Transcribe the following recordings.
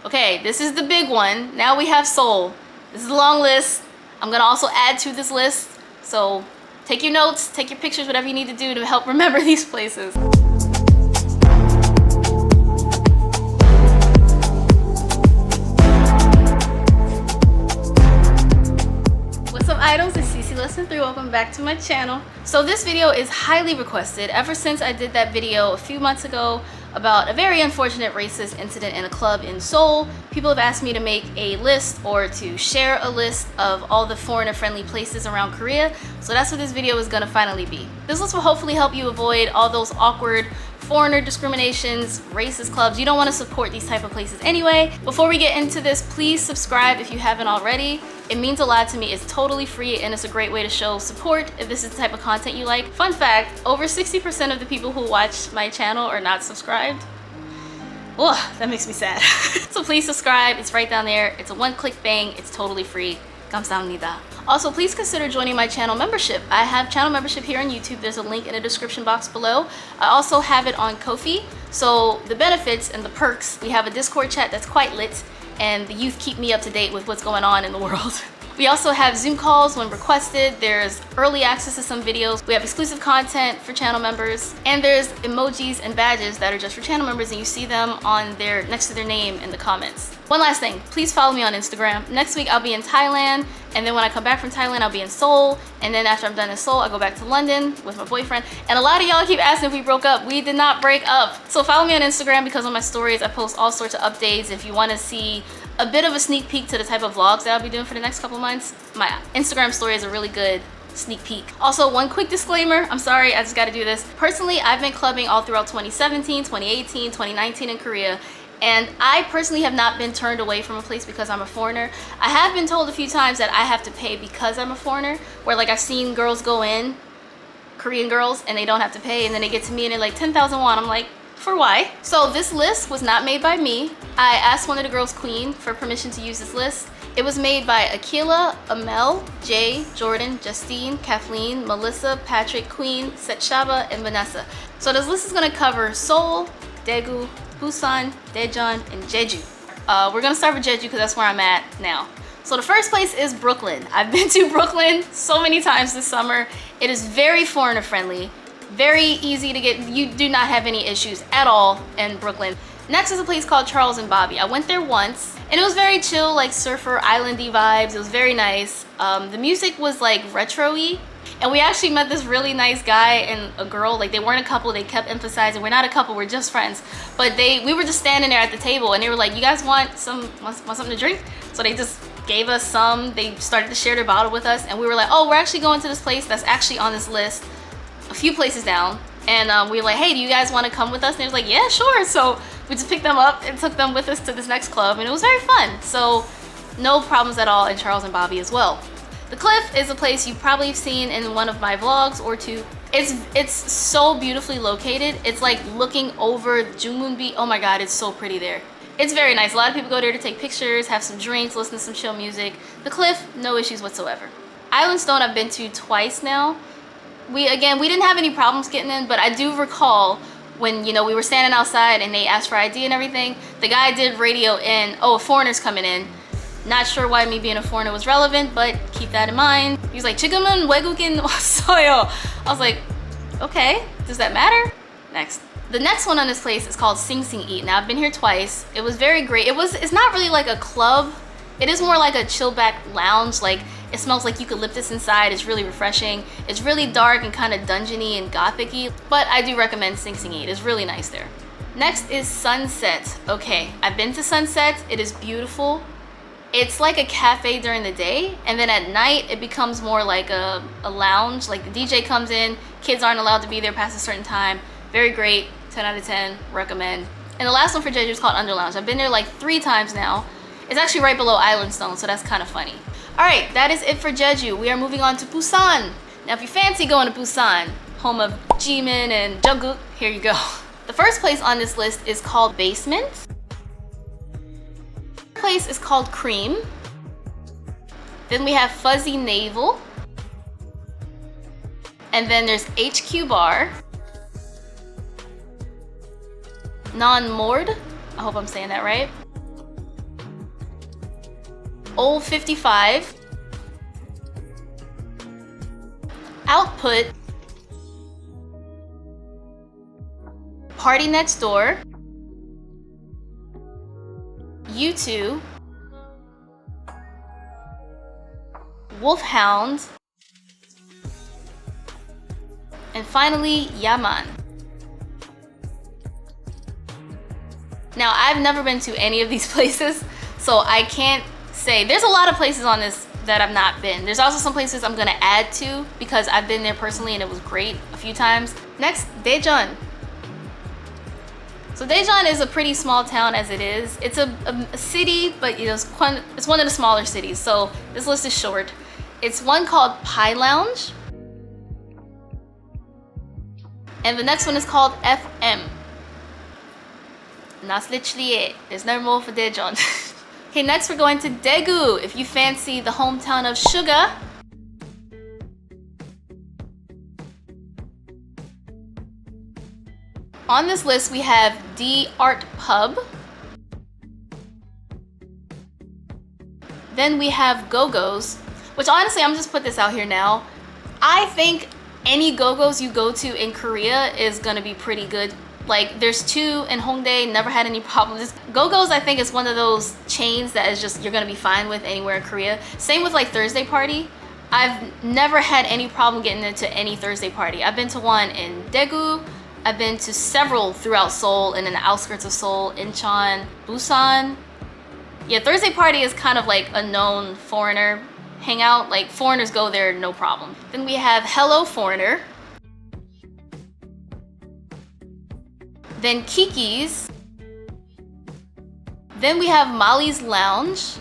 Okay, this is the big one. Now we have Seoul. This is a long list. I'm gonna also add to this list. So take your notes, take your pictures, whatever you need to do to help remember these places. What's up, idols? It's Cece Lesson 3. Welcome back to my channel. So this video is highly requested ever since I did that video a few months ago about a very unfortunate racist incident in a club in Seoul. People have asked me to make a list or to share a list of all the foreigner-friendly places around Korea. So that's what this video is gonna finally be. This list will hopefully help you avoid all those awkward foreigner discriminations, racist clubs. You don't want to support these type of places anyway. Before we get into this, please subscribe if you haven't already. It means a lot to me. It's totally free and it's a great way to show support if this is the type of content you like. Fun fact, over 60% of the people who watch my channel are not subscribed. Ugh, that makes me sad. So please subscribe. It's right down there. It's a one-click thing. It's totally free. 감사합니다. Also, please consider joining my channel membership. I have channel membership here on YouTube. There's a link in the description box below. I also have it on Ko-fi. So the benefits and the perks, we have a Discord chat that's quite lit, and the youth keep me up to date with what's going on in the world. We also have Zoom calls when requested. There's early access to some videos. We have exclusive content for channel members, and there's emojis and badges that are just for channel members, and you see them on their next to their name in the comments. One last thing, please follow me on Instagram. Next week I'll be in Thailand, and then when I come back from Thailand I'll be in Seoul, and then after I'm done in Seoul I go back to London with my boyfriend. And a lot of y'all keep asking if we broke up. We did not break up. So follow me on Instagram because on my stories I post all sorts of updates. If you want to see a bit of a sneak peek to the type of vlogs that I'll be doing for the next couple months, my Instagram story is a really good sneak peek. Also, one quick disclaimer, I'm sorry, I just got to do this. Personally, I've been clubbing all throughout 2017, 2018, 2019 in Korea, and I personally have not been turned away from a place because I'm a foreigner. I have been told a few times that I have to pay because I'm a foreigner, where like I've seen girls go in, Korean girls, and they don't have to pay, and then they get to me and they're like 10,000 won. I'm like, for why? So this list was not made by me. I asked one of the girls, Queen, for permission to use this list. It was made by Akila, Amel, Jay, Jordan, Justine, Kathleen, Melissa, Patrick, Queen, Setshaba, and Vanessa. So this list is gonna cover Seoul, Daegu, Busan, Daejeon, and Jeju. We're gonna start with Jeju because that's where I'm at now. So the first place is Brooklyn. I've been to Brooklyn so many times this summer. It is very foreigner friendly, very easy to get. You do not have any issues at all in Brooklyn. Next is a place called Charles and Bobby. I went there once and it was very chill, like surfer islandy vibes. It was very nice. The music was like retro-y. And we actually met this really nice guy and a girl. Like, they weren't a couple. They kept emphasizing, we're not a couple, we're just friends. But we were just standing there at the table and they were like, you guys want something to drink? So they just gave us some. They started to share their bottle with us, and we were like, oh, we're actually going to this place that's actually on this list a few places down. And we were like, hey, do you guys want to come with us? And they was like, yeah, sure. So we just picked them up and took them with us to this next club, and it was very fun. So no problems at all in Charles and Bobby as well. The Cliff is a place you've probably seen in one of my vlogs or two. It's so beautifully located. It's like looking over Jungmunbi. Oh my God, it's so pretty there. It's very nice. A lot of people go there to take pictures, have some drinks, listen to some chill music. The Cliff, no issues whatsoever. Island Stone I've been to twice now. We didn't have any problems getting in, but I do recall when, you know, we were standing outside and they asked for ID and everything, the guy did radio in, oh, a foreigner's coming in. Not sure why me being a foreigner was relevant, but keep that in mind. He was like, 지금은 외국인 왔어요. I was like, okay, does that matter? Next. The next one on this place is called Sing Sing Eat. Now, I've been here twice. It was very great. It's not really like a club. It is more like a chill back lounge. Like, it smells like eucalyptus inside. It's really refreshing. It's really dark and kind of dungeony and gothic-y, but I do recommend Sing Sing Eat. It's really nice there. Next is Sunset. Okay, I've been to Sunset. It is beautiful. It's like a cafe during the day, and then at night it becomes more like a lounge. Like, the DJ comes in, kids aren't allowed to be there past a certain time. Very great, 10 out of 10, recommend. And the last one for Jeju is called Under Lounge. I've been there like 3 times now. It's actually right below Island Stone, so that's kind of funny. All right, that is it for Jeju. We are moving on to Busan. Now, if you fancy going to Busan, home of Jimin and Jungkook, here you go. The first place on this list is called Basement. Place is called Cream. Then we have Fuzzy Navel, and then there's HQ Bar, Non Mord, I hope I'm saying that right, Old 55, Output, Party Next Door, U2, Wolfhound, and finally Yaman. Now, I've never been to any of these places, so I can't say. There's a lot of places on this that I've not been. There's also some places I'm gonna add to because I've been there personally and it was great a few times. Next, Daejeon. So Daejeon is a pretty small town as it is. It's a city, but you know, it's one of the smaller cities, so this list is short. It's one called Pie Lounge, and the next one is called FM. And that's literally it. There's no more for Daejeon. Okay, next we're going to Daegu, if you fancy the hometown of Suga. On this list we have D Art Pub. Then we have Go-Go's, which honestly, I'm just put this out here now. I think any Go-Go's you go to in Korea is gonna be pretty good. Like, there's two in Hongdae, never had any problems. Go-Go's, I think, is one of those chains that is just, you're gonna be fine with anywhere in Korea. Same with like Thursday Party. I've never had any problem getting into any Thursday Party. I've been to one in Daegu. I've been to several throughout Seoul and in the outskirts of Seoul, Incheon, Busan. Yeah, Thursday Party is kind of like a known foreigner hangout. Like, foreigners go there, no problem. Then we have Hello Foreigner. Then Kiki's. Then we have Molly's Lounge.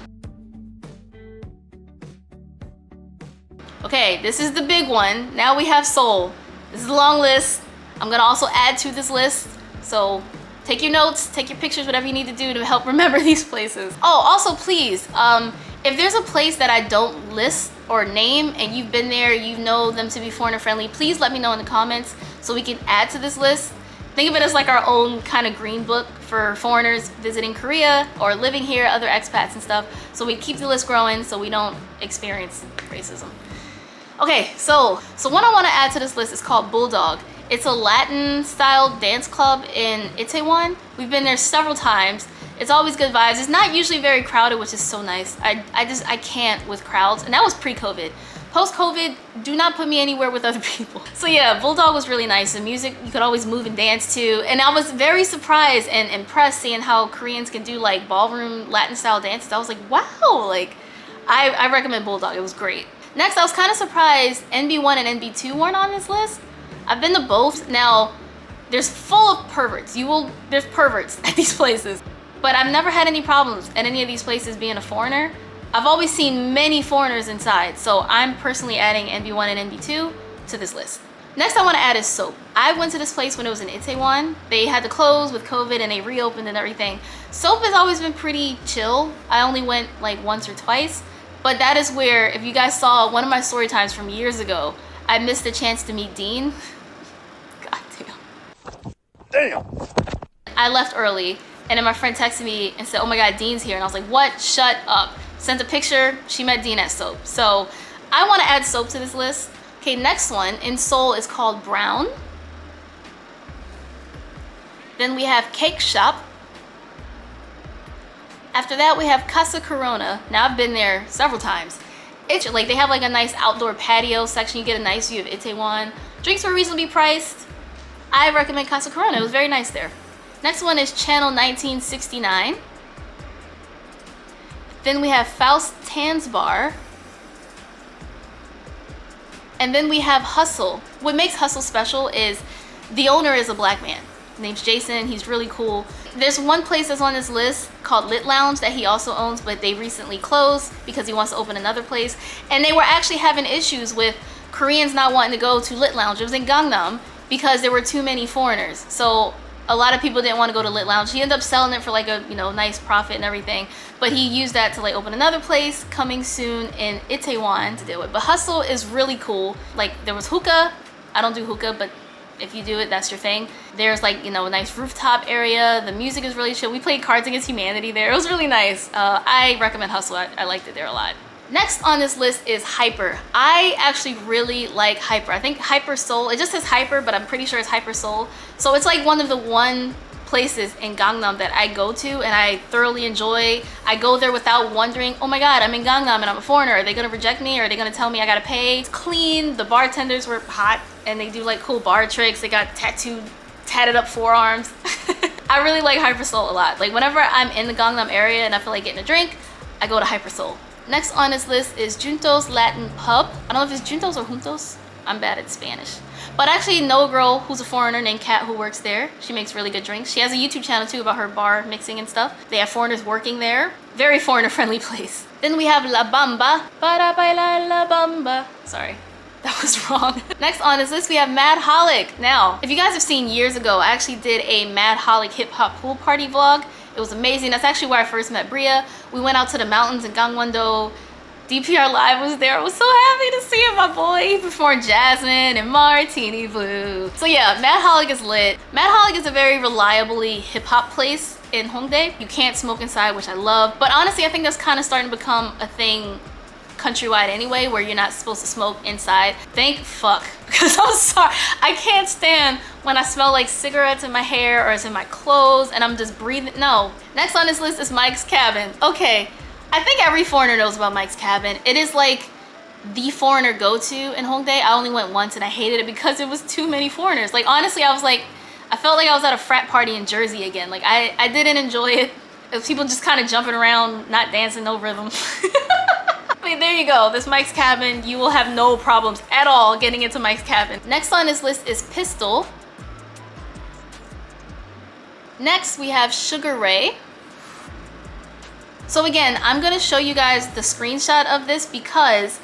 Okay, this is the big one. Now we have Seoul. This is a long list. I'm gonna also add to this list. So take your notes, take your pictures, whatever you need to do to help remember these places. Oh, also please, if there's a place that I don't list or name and you've been there, you know them to be foreigner friendly, please let me know in the comments so we can add to this list. Think of it as like our own kind of green book for foreigners visiting Korea or living here, other expats and stuff. So we keep the list growing so we don't experience racism. Okay, so what I want to add to this list is called Bulldog. It's a Latin style dance club in Itaewon. We've been there several times. It's always good vibes. It's not usually very crowded, which is so nice. I can't with crowds, and that was pre-COVID. Post-COVID, do not put me anywhere with other people. So yeah, Bulldog was really nice. The music, you could always move and dance to. And I was very surprised and impressed seeing how Koreans can do like ballroom Latin style dances. I was like, wow, like I recommend Bulldog, it was great. Next, I was kind of surprised NB1 and NB2 weren't on this list. I've been to both. Now, there's full of perverts. There's perverts at these places. But I've never had any problems at any of these places being a foreigner. I've always seen many foreigners inside, so I'm personally adding NB1 and NB2 to this list. Next I want to add is Soap. I went to this place when it was in Itaewon. They had to close with COVID and they reopened and everything. Soap has always been pretty chill. I only went like once or twice, but that is where, if you guys saw one of my story times from years ago, I missed the chance to meet Dean. God damn. Damn. I left early and then my friend texted me and said, oh my God, Dean's here. And I was like, what? Shut up. Sent a picture, she met Dean at Soap. So I want to add Soap to this list. Okay, next one in Seoul is called Brown. Then we have Cake Shop. After that, we have Casa Corona. Now I've been there several times. It's like they have like a nice outdoor patio section. You get a nice view of Itaewon. Drinks were reasonably priced. I recommend Casa Corona. It was very nice there. Next one is Channel 1969. Then we have Faust Tan's Bar. And then we have Hustle. What makes Hustle special is the owner is a black man. His name's Jason, he's really cool. There's one place that's on this list called Lit Lounge that he also owns, but they recently closed because he wants to open another place. And they were actually having issues with Koreans not wanting to go to Lit Lounge. It was in Gangnam because there were too many foreigners. So a lot of people didn't want to go to Lit Lounge. He ended up selling it for like a, nice profit and everything. But he used that to like open another place coming soon in Itaewon to deal with. But Hustle is really cool. Like there was hookah. I don't do hookah, but if you do it, that's your thing. There's like, you know, a nice rooftop area. The music is really chill. We played Cards Against Humanity there. It was really nice. I recommend Hustle. I liked it there a lot. Next on this list is Hyper. I actually really like Hyper. I think Hyper Seoul, it just says Hyper, but I'm pretty sure it's Hyper Seoul. So it's like one of the places in Gangnam that I go to and I thoroughly enjoy. I go there without wondering, oh my God, I'm in Gangnam and I'm a foreigner. Are they gonna reject me? Or are they gonna tell me I gotta pay? It's clean. The bartenders were hot and they do like cool bar tricks. They got tatted up forearms. I really like Hyper Seoul a lot. Like whenever I'm in the Gangnam area and I feel like getting a drink, I go to Hyper Seoul. Next on this list is Junto's Latin Pub. I don't know if it's Junto's or Juntos. I'm bad at Spanish. But I actually know a girl who's a foreigner named Kat who works there. She makes really good drinks. She has a YouTube channel too about her bar mixing and stuff. They have foreigners working there. Very foreigner-friendly place. Then we have La Bamba. Para bailar la bamba. Sorry, that was wrong. Next on this list, we have Mad Holic. Now, if you guys have seen years ago, I actually did a Mad Holic hip-hop pool party vlog. It was amazing. That's actually where I first met Bria. We went out to the mountains in Gangwon-do. DPR Live was there. I was so happy to see him, my boy. He performed Jasmine and Martini Blue. So yeah, Mad Holic is lit. Mad Holic is a very reliably hip-hop place in Hongdae. You can't smoke inside, which I love. But honestly, I think that's kind of starting to become a thing countrywide anyway, where you're not supposed to smoke inside. Thank fuck, because I'm sorry, I can't stand when I smell like cigarettes in my hair or it's in my clothes and I'm just breathing. No. Next on this list is Mike's Cabin. Okay, I think every foreigner knows about Mike's Cabin. It is like the foreigner go-to in Hongdae. I only went once and I hated it because it was too many foreigners. Like honestly, I felt like I was at a frat party in Jersey again. Like I didn't enjoy it. It was people just kind of jumping around, not dancing, no rhythm. I mean, there you go. This Mike's Cabin, you will have no problems at all getting into Mike's Cabin. Next on this list is Pistol. Next, we have Sugar Ray. So again, I'm gonna show you guys the screenshot of this because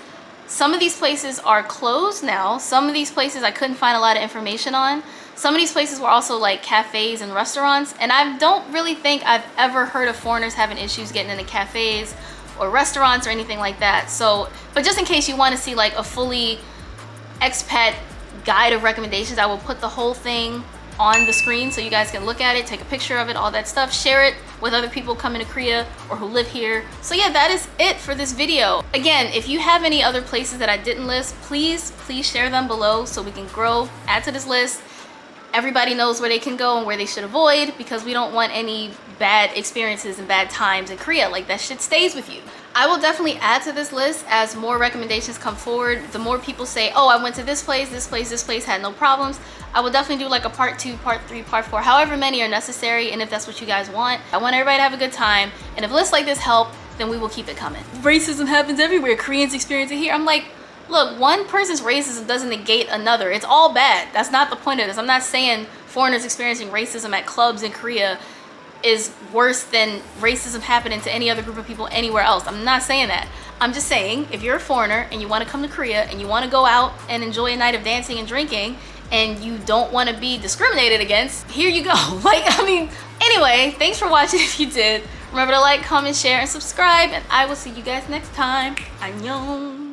some of these places are closed now. Some of these places I couldn't find a lot of information on. Some of these places were also like cafes and restaurants, and I don't really think I've ever heard of foreigners having issues getting into cafes or restaurants or anything like that. So, but just in case you want to see like a fully expat guide of recommendations, I will put the whole thing on the screen so you guys can look at it, take a picture of it, all that stuff, share it with other people coming to Korea or who live here. So yeah, that is it for this video. Again, if you have any other places that I didn't list, please share them below so we can grow, add to this list. Everybody knows where they can go and where they should avoid, because we don't want any bad experiences and bad times in Korea. Like, that shit stays with you. I will definitely add to this list as more recommendations come forward. The more people say, oh, I went to this place, had no problems, I will definitely do like a part 2, part 3, part 4, however many are necessary, and if that's what you guys want. I want everybody to have a good time, and if lists like this help, then we will keep it coming. Racism happens everywhere. Koreans experience it here. I'm like, look, one person's racism doesn't negate another. It's all bad. That's not the point of this. I'm not saying foreigners experiencing racism at clubs in Korea is worse than racism happening to any other group of people anywhere else. I'm not saying that. I'm just saying, if you're a foreigner and you want to come to Korea and you want to go out and enjoy a night of dancing and drinking and you don't want to be discriminated against, here you go. Like, I mean, anyway, thanks for watching if you did. Remember to like, comment, share, and subscribe, and I will see you guys next time. Annyeong.